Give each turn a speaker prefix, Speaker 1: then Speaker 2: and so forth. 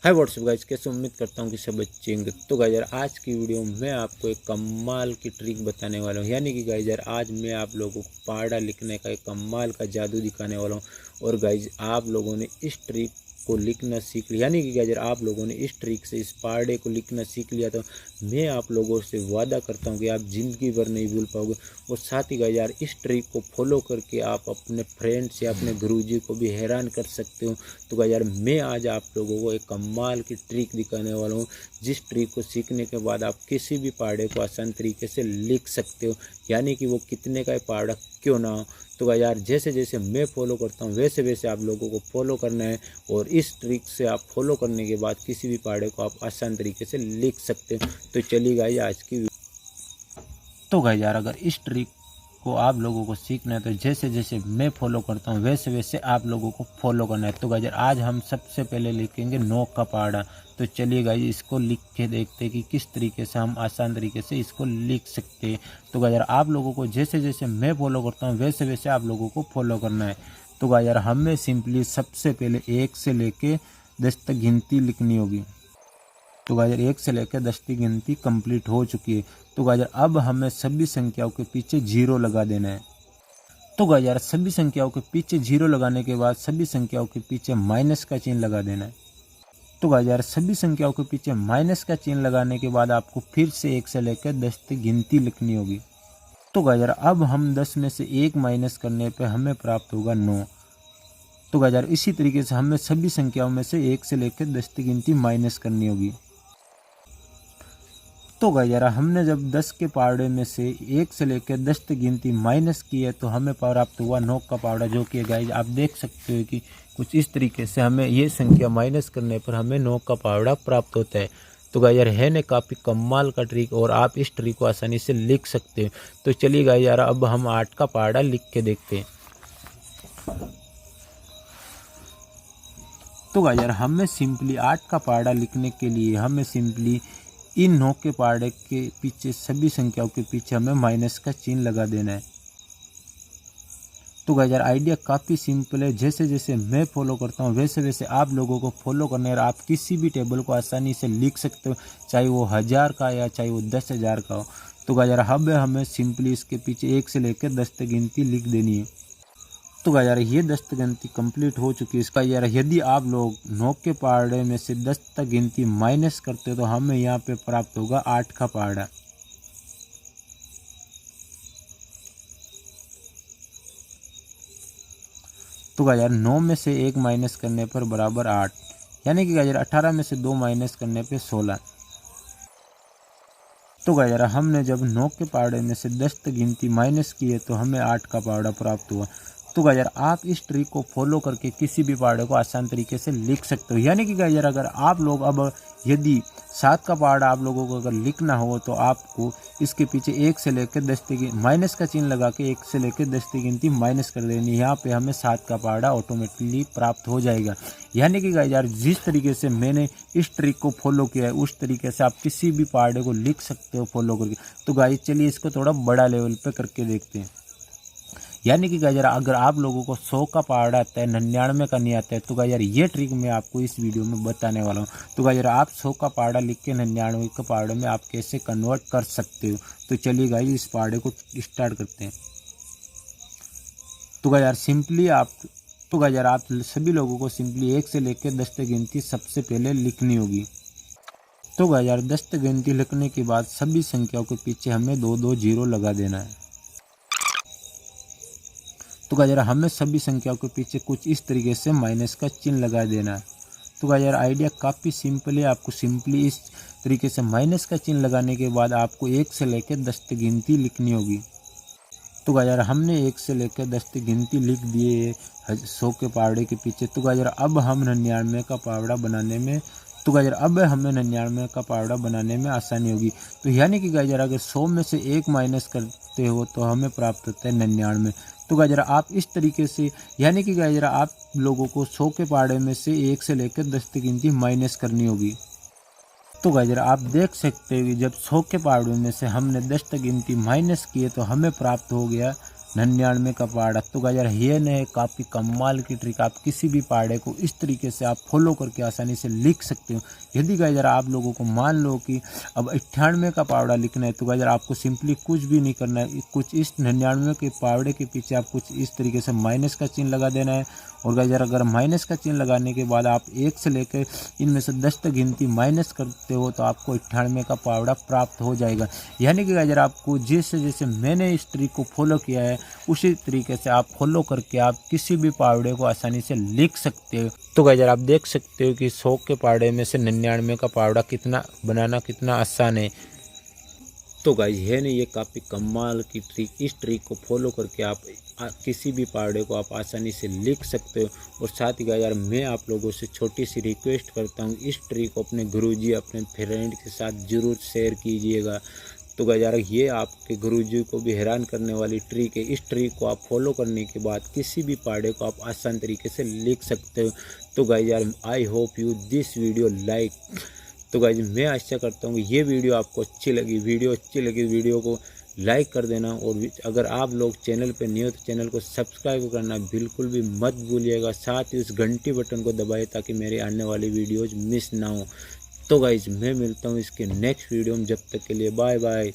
Speaker 1: Hi what's up guys, कैसे उम्मीद करता हूँ कि सब अच्छे होंगे। तो गाइस यार, आज की वीडियो में मैं आपको एक कमाल की ट्रिक बताने वाला हूँ। यानी कि गाइस यार, आज मैं आप लोगों को पहाड़ा लिखने का एक कमाल का जादू दिखाने वाला हूँ। और गाइस, आप लोगों ने इस ट्रिक को लिखना सीख लिया, यानी कि गाइस यार, आप लोगों ने इस ट्रिक से इस पहाड़े को लिखना सीख लिया, तो मैं आप लोगों से वादा करता हूँ कि आप ज़िंदगी भर नहीं भूल पाओगे। और साथ ही गाइस यार, इस ट्रिक को फॉलो करके आप अपने फ्रेंड्स या अपने गुरुजी को भी हैरान कर सकते हो। तो गाइस यार, मैं आज आप लोगों को एक कमाल की ट्रिक दिखाने वाला हूँ, जिस ट्रिक को सीखने के बाद आप किसी भी पहाड़े को आसान तरीके से लिख सकते हो, यानी कि वो कितने का पहाड़ा क्यों ना हो। तो गाइस यार, जैसे जैसे मैं फॉलो करता हूँ वैसे वैसे आप लोगों को फॉलो करना है। और इस ट्रिक से आप फॉलो करने के बाद किसी भी पहाड़े को आप आसान तरीके से लिख सकते हो। तो चलिए गाइस, आज की तो गाइस यार, अगर इस ट्रिक को आप लोगों को सीखना है तो जैसे जैसे मैं फॉलो करता हूँ वैसे वैसे आप लोगों को फॉलो करना है। तो गाइस यार, आज हम सबसे पहले लिखेंगे नोक का पहाड़ा। तो चलिए गाइस, इसको लिख के देखते हैं कि किस तरीके से हम आसान तरीके से इसको लिख सकते हैं। तो गाइस यार, आप लोगों को जैसे जैसे मैं फॉलो करता हूँ वैसे वैसे आप लोगों को फॉलो करना है। तो गाइस यार, हमें सिंपली सबसे पहले 1 से लेके 10 तक गिनती लिखनी होगी। तो गाइस, 1 से लेकर 10 की गिनती कंप्लीट हो चुकी है। तो गाइस, अब हमें सभी संख्याओं के पीछे जीरो लगा देना है। तो गाइस, सभी संख्याओं के पीछे जीरो लगाने के बाद सभी संख्याओं के पीछे माइनस का चिन्ह लगा देना है। तो गाइस, सभी संख्याओं के पीछे माइनस का चिन्ह लगाने के बाद आपको फिर से 1 से लेकर 10 तक गिनती लिखनी होगी। तो गाइस, अब हम 10 में से 1 माइनस करने पर हमें प्राप्त होगा 9। तो गाइस, इसी तरीके से हमें सभी संख्याओं में से 1 से लेकर 10 तक गिनती माइनस करनी होगी। तो गाइस यार, हमने जब 10 के पहाड़े में से 1 से लेकर 10 तक गिनती माइनस की है तो हमें प्राप्त हुआ 9 का पहाड़ा, जो कि गाइस आप देख सकते हो कि कुछ इस तरीके से हमें ये संख्या माइनस करने पर हमें 9 का पहाड़ा प्राप्त होता है। तो गाइस यार, है ना काफ़ी कमाल का ट्रिक, और आप इस ट्रिक को आसानी से लिख सकते हो। तो चलिए गाइस यार, अब हम 8 का पहाड़ा लिख के देखते हैं। तो गाइस यार, हमें सिंपली 8 का पहाड़ा लिखने के लिए हमें सिंपली इन 9 के पहाड़े के पीछे सभी संख्याओं के पीछे हमें माइनस का चिन्ह लगा देना है। तो गाइस यार, आइडिया काफ़ी सिंपल है। जैसे जैसे मैं फॉलो करता हूँ वैसे वैसे आप लोगों को फॉलो करना है, और आप किसी भी टेबल को आसानी से लिख सकते हो, चाहे वो 1000 का या चाहे वो 10,000 का हो। तो गाइस यार, अब हमें सिंपली इसके पीछे 1 से लेकर 10 तक गिनती लिख देनी है। तो गाइस यार, ये 10 तक गिनती कंप्लीट हो चुकी है। इसका यार, यदि आप लोग 9 के पहाड़े में से 10 तक गिनती माइनस करते हो तो हमें यहाँ पे प्राप्त होगा 8 का पहाड़ा। तो गाइस यार, 9 में से 1 माइनस करने पर बराबर 8, यानी कि गाइस यार 18 में से 2 माइनस करने पे 16। तो गाइस यार, हमने जब 9 के पहाड़े में से 10 तक गिनती माइनस की है तो हमें 8 का पहाड़ा प्राप्त हुआ। तो गाइस यार, आप इस ट्रिक को फॉलो करके किसी भी पहाड़े को आसान तरीके से लिख सकते हो। यानी कि गाइस यार, अगर आप लोग अब यदि 7 का पहाड़ा आप लोगों को अगर लिखना हो तो आपको इसके पीछे 1 से लेकर 10 तक माइनस का चिन्ह लगा के 1 से लेकर 10 तक गिनती माइनस कर देनी है। यहाँ पे हमें 7 का पहाड़ा ऑटोमेटिकली प्राप्त हो जाएगा। यानी कि गाइस यार, जिस तरीके से मैंने इस ट्रिक को फॉलो किया है उस तरीके से आप किसी भी पहाड़े को लिख सकते हो फॉलो करके। तो गाइस चलिए, इसको थोड़ा बड़ा लेवल पे करके देखते हैं। यानी कि गाइस यार, अगर आप लोगों को 100 का पहाड़ा आता है, 99 का नहीं आता है, तो गाइस यार, ये ट्रिक मैं आपको इस वीडियो में बताने वाला हूँ। तो गाइस यार, आप 100 का पहाड़ा लिख के 99 के पहाड़े में आप कैसे कन्वर्ट कर सकते हो। तो चलिए गाइस, इस पहाड़े को स्टार्ट करते हैं। तो गाइस यार, सिंपली आप तो गाइस यार, आप सभी लोगों को सिंपली 1 से लेकर 10 तक गिनती सबसे पहले लिखनी होगी। तो गाइस यार, 10 तक गिनती लिखने के बाद सभी संख्याओं के पीछे हमें 2-2 जीरो लगा देना है। तो गाइस यार, हमें सभी संख्याओं के पीछे कुछ इस तरीके से माइनस का चिन्ह लगा देना है। तो गाइस यार, आइडिया काफ़ी सिंपल है। आपको सिंपली इस तरीके से माइनस का चिन्ह लगाने के बाद आपको 1 से लेकर 10 तक गिनती लिखनी होगी। तो गाइस यार, हमने 1 से लेकर 10 तक गिनती लिख दिए 100 के पहाड़े के पीछे। तो गाइस यार, अब हम 99 का पहाड़ा बनाने में तो गाइस यार, अब हमें 99 का पहाड़ा बनाने में आसानी होगी। तो यानी कि गाइस यार, अगर 100 में से 1 माइनस करते हो तो हमें प्राप्त होता है 99। तो गाइस यार, आप इस तरीके से यानी कि गाइस यार, आप लोगों को 100 के पहाड़े में से 1 से लेकर 10 तक गिनती माइनस करनी होगी। तो गाइस यार, आप देख सकते हो कि जब 100 के पहाड़ों में से हमने 10 तक गिनती माइनस की है तो हमें प्राप्त हो गया 99 का पहाड़ा। तो गाइस यार ये है काफ़ी कमाल की ट्रिक, आप किसी भी पहाड़े को इस तरीके से आप फॉलो करके आसानी से लिख सकते हो। यदि गाइस यार आप लोगों को मान लो कि अब 98 का पहाड़ा लिखना है, तो गाइस यार आपको सिंपली कुछ भी नहीं करना है, कुछ इस 99 के पहाड़े के पीछे आप कुछ इस तरीके से माइनस का चिन्ह लगा देना है। और गाइस यार अगर माइनस का चिन्ह लगाने के बाद आप 1 से लेकर इनमें से 10 तक गिनती माइनस करते हो तो आपको 98 का पहाड़ा प्राप्त हो जाएगा। यानी कि गाइस यार आपको जैसे जैसे मैंने इस ट्रिक को फॉलो किया है उसी तरीके से आप फॉलो करके आप किसी भी पहाड़े को आसानी से लिख सकते हो। तो गाइस यार आप देख सकते हो कि 100 के पहाड़े में से 99 का पहाड़ा कितना बनाना कितना आसान है। तो गाइस है नहीं ये काफ़ी कमाल की ट्रिक, इस ट्रिक को फॉलो करके आप किसी भी पहाड़े को आप आसानी से लिख सकते हो। और साथ ही गाइस यार मैं आप लोगों से छोटी सी रिक्वेस्ट करता हूँ, इस ट्रिक को अपने गुरुजी अपने फ्रेंड के साथ ज़रूर शेयर कीजिएगा। तो गाइस यार ये आपके गुरुजी को भी हैरान करने वाली ट्रिक है। इस ट्रिक को आप फॉलो करने के बाद किसी भी पहाड़े को आप आसान तरीके से लिख सकते हो। तो गाइस यार I hope you this video like. तो गाइस मैं आशा करता हूँ कि ये वीडियो आपको अच्छी लगी, वीडियो को लाइक कर देना। और अगर आप लोग चैनल पे न्यू हो तो चैनल को सब्सक्राइब करना बिल्कुल भी मत भूलिएगा। साथ ही उस घंटी बटन को दबाएं ताकि मेरे आने वाली वीडियोज़ मिस ना हो। तो गाइस मैं मिलता हूँ इसके नेक्स्ट वीडियो में, जब तक के लिए बाय बाय।